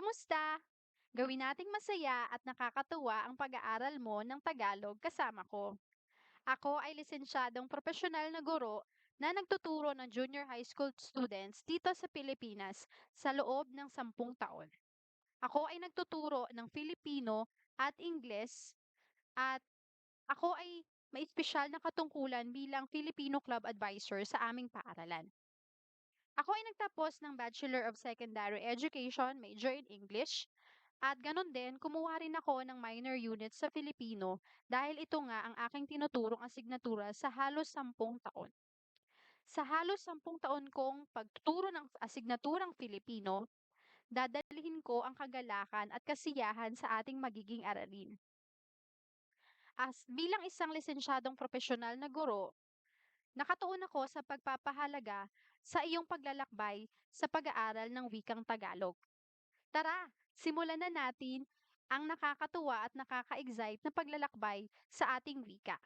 Kamusta? Gawin nating masaya at nakakatuwa ang pag-aaral mo ng Tagalog kasama ko. Ako ay lisensyadong profesional na guro na nagtuturo ng junior high school students dito sa Pilipinas sa loob ng 10 taon. Ako ay nagtuturo ng Filipino at Ingles at ako ay may espesyal na katungkulan bilang Filipino Club Advisor sa aming paaralan. Ako ay nagtapos ng Bachelor of Secondary Education, major in English, at ganon din kumuha rin ako ng minor unit sa Filipino dahil ito nga ang aking tinuturong asignatura sa halos 10 taon. Sa halos 10 taon kong pagtuturo ng asignaturang Filipino, dadalhin ko ang kagalakan at kasiyahan sa ating magiging aralin. As bilang isang lisensyadong profesional na guro, nakatuon ako sa pagpapahalaga sa iyong paglalakbay sa pag-aaral ng wikang Tagalog. Tara, simulan na natin ang nakakatuwa at nakaka-excite na paglalakbay sa ating wika.